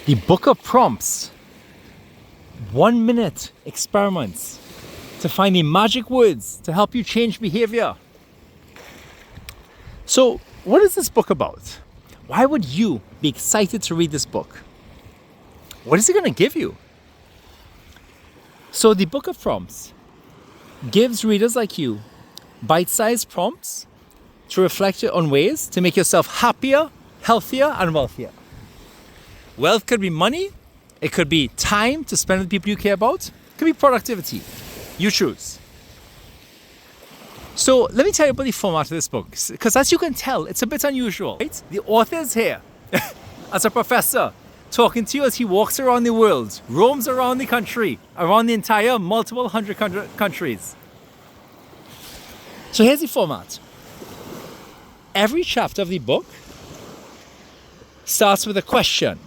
The book of prompts, 1 minute experiments to find the magic words to help you change behavior. So, what is this book about? Why would you be excited to read this book? What is it going to give you? So, the book of prompts gives readers like you bite-sized prompts to reflect on ways to make yourself happier, healthier, and wealthier. Wealth could be money, it could be time to spend with people you care about, it could be productivity. You choose. So let me tell you about the format of this book, because as you can tell, it's a bit unusual, right? The author is here as a professor, talking to you as he walks around the world, roams around the country, around the entire multiple hundred countries. So here's the format. Every chapter of the book starts with a question,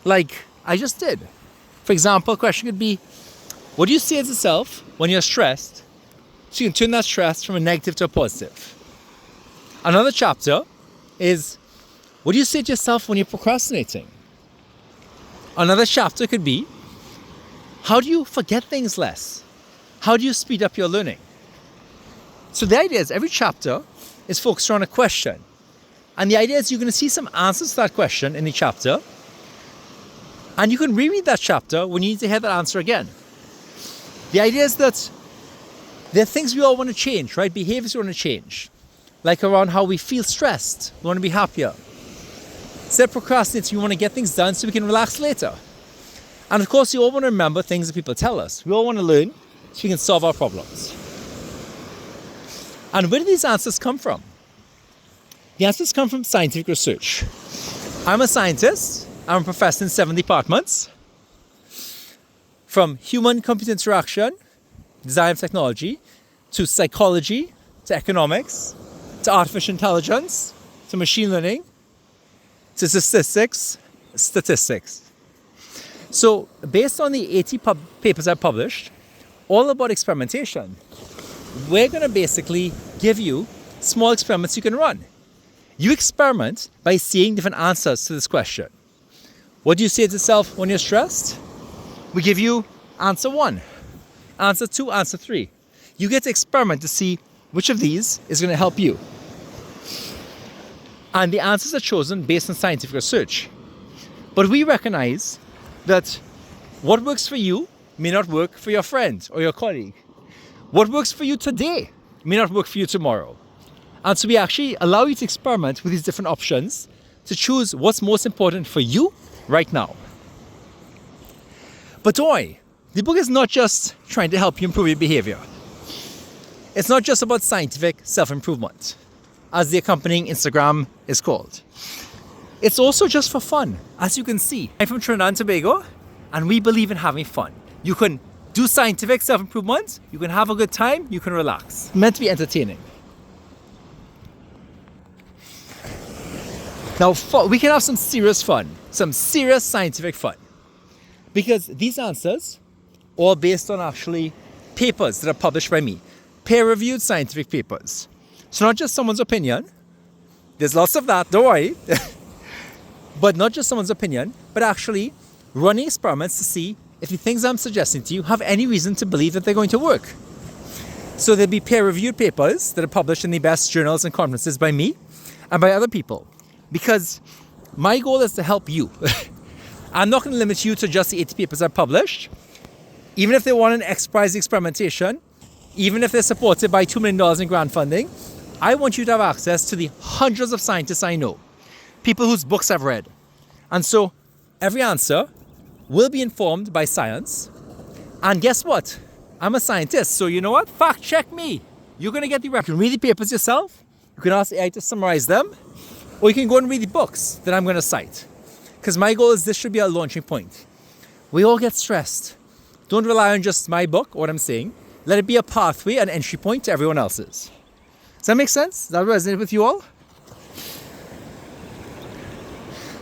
like I just did. For example, a question could be, what do you say to yourself when you're stressed? So you can turn that stress from a negative to a positive. Another chapter is, what do you say to yourself when you're procrastinating? Another chapter could be, how do you forget things less? How do you speed up your learning? So the idea is every chapter is focused on a question. And the idea is you're going to see some answers to that question in the chapter. And you can reread that chapter when you need to hear that answer again. The idea is that there are things we all want to change, right? Behaviors we want to change. Like around how we feel stressed. We want to be happier. Instead of procrastinating, we want to get things done so we can relax later. And of course, we all want to remember things that people tell us. We all want to learn so we can solve our problems. And where do these answers come from? The answers come from scientific research. I'm a scientist. I'm a professor in 7 departments. From human-computer interaction, design of technology, to psychology, to economics, to artificial intelligence, to machine learning, to statistics. So based on the 80 papers I've published, all about experimentation, we're going to basically give you small experiments you can run. You experiment by seeing different answers to this question. What do you say to yourself when you're stressed? We give you answer 1, answer 2, answer 3. You get to experiment to see which of these is going to help you. And the answers are chosen based on scientific research. But we recognize that what works for you may not work for your friend or your colleague. What works for you today may not work for you tomorrow. And so we actually allow you to experiment with these different options to choose what's most important for you right now. But don't worry, the book is not just trying to help you improve your behavior. It's not just about scientific self-improvement, as the accompanying Instagram is called. It's also just for fun, as you can see. I'm from Trinidad and Tobago, and we believe in having fun. You can do scientific self-improvement, you can have a good time, you can relax. It's meant to be entertaining. Now, we can have some serious fun, some serious scientific fun. Because these answers are all based on actually papers that are published by me. Peer-reviewed scientific papers. So not just someone's opinion. There's lots of that, don't worry. But not just someone's opinion, but actually running experiments to see if the things I'm suggesting to you have any reason to believe that they're going to work. So there'll be peer-reviewed papers that are published in the best journals and conferences by me and by other people. Because my goal is to help you. I'm not going to limit you to just the 80 papers I've published. Even if they want an X Prize experimentation, even if they're supported by $2 million in grant funding, I want you to have access to the hundreds of scientists I know, people whose books I've read. And so every answer will be informed by science. And guess what? I'm a scientist, so you know what? Fact check me. You're going to get the reference. You can read the papers yourself. You can ask AI to summarize them. Or you can go and read the books that I'm going to cite. Because my goal is this should be our launching point. We all get stressed. Don't rely on just my book or what I'm saying. Let it be a pathway, an entry point to everyone else's. Does that make sense? Does that resonate with you all?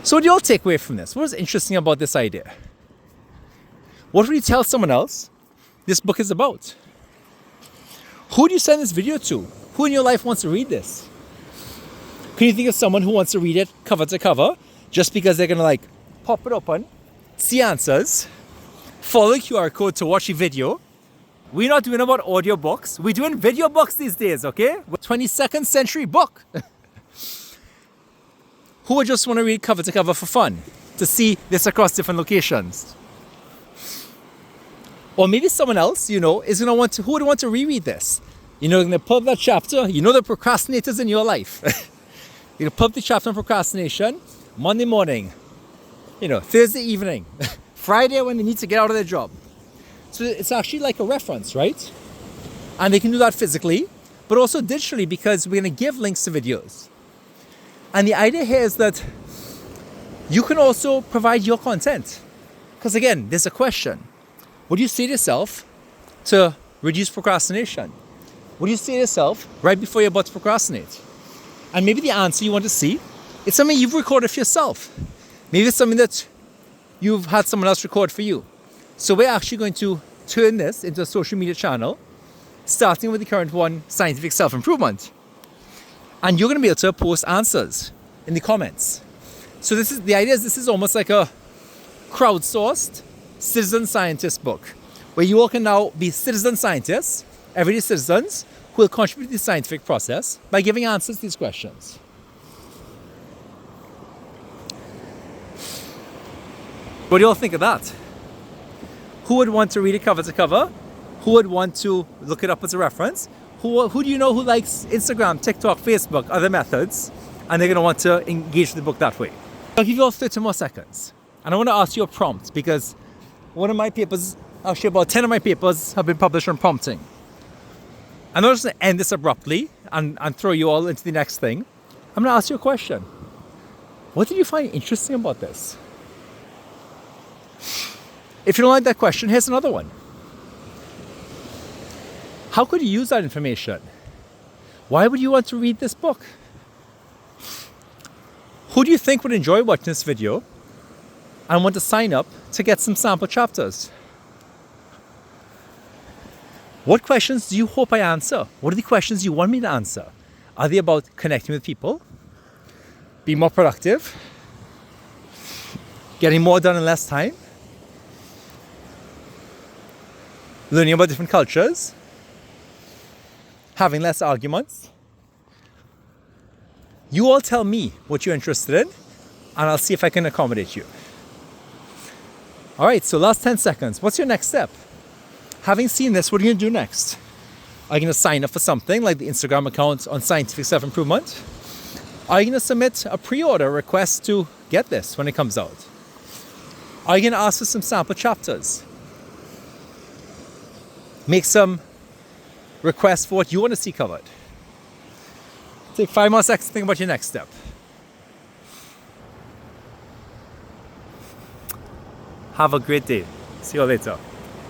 So what do you all take away from this? What is interesting about this idea? What would you tell someone else this book is about? Who do you send this video to? Who in your life wants to read this? Can you think of someone who wants to read it cover to cover just because they're going to pop it open see answers, follow the QR code to watch the video. We're not doing about audio books. We're doing video books these days, okay? 22nd century book. Who would just want to read cover to cover for fun? To see this across different locations? Or maybe someone else, is going to want to, who would want to reread this? In the pull up that chapter, the procrastinators in your life. You pull up the chapter on procrastination, Monday morning, Thursday evening, Friday when they need to get out of their job. So it's actually like a reference, right? And they can do that physically, but also digitally, because we're going to give links to videos. And the idea here is that you can also provide your content. Because again, there's a question. What do you say to yourself to reduce procrastination? What do you say to yourself right before you're about to procrastinate? And maybe the answer you want to see is something you've recorded for yourself. Maybe it's something that you've had someone else record for you. So we're actually going to turn this into a social media channel, starting with the current one, Scientific Self-Improvement. And you're going to be able to post answers in the comments. So this is almost like a crowdsourced citizen scientist book, where you all can now be citizen scientists, everyday citizens, who will contribute to the scientific process by giving answers to these questions. What do you all think of that? Who would want to read it cover to cover? Who would want to look it up as a reference? Who do you know who likes Instagram, TikTok, Facebook, other methods, and they're going to want to engage with the book that way? I'll give you all 30 more seconds. And I want to ask you a prompt, because one of my papers, actually about 10 of my papers, have been published on prompting. I'm not just going to end this abruptly and throw you all into the next thing. I'm going to ask you a question. What did you find interesting about this? If you don't like that question, here's another one. How could you use that information? Why would you want to read this book? Who do you think would enjoy watching this video and want to sign up to get some sample chapters? What questions do you hope I answer? What are the questions you want me to answer? Are they about connecting with people, being more productive, getting more done in less time, learning about different cultures, having less arguments? You all tell me what you're interested in, and I'll see if I can accommodate you. All right, so last 10 seconds. What's your next step? Having seen this, what are you going to do next? Are you going to sign up for something like the Instagram account on Scientific Self-Improvement? Are you going to submit a pre-order request to get this when it comes out? Are you going to ask for some sample chapters? Make some requests for what you want to see covered. Take 5 more seconds to think about your next step. Have a great day. See you later.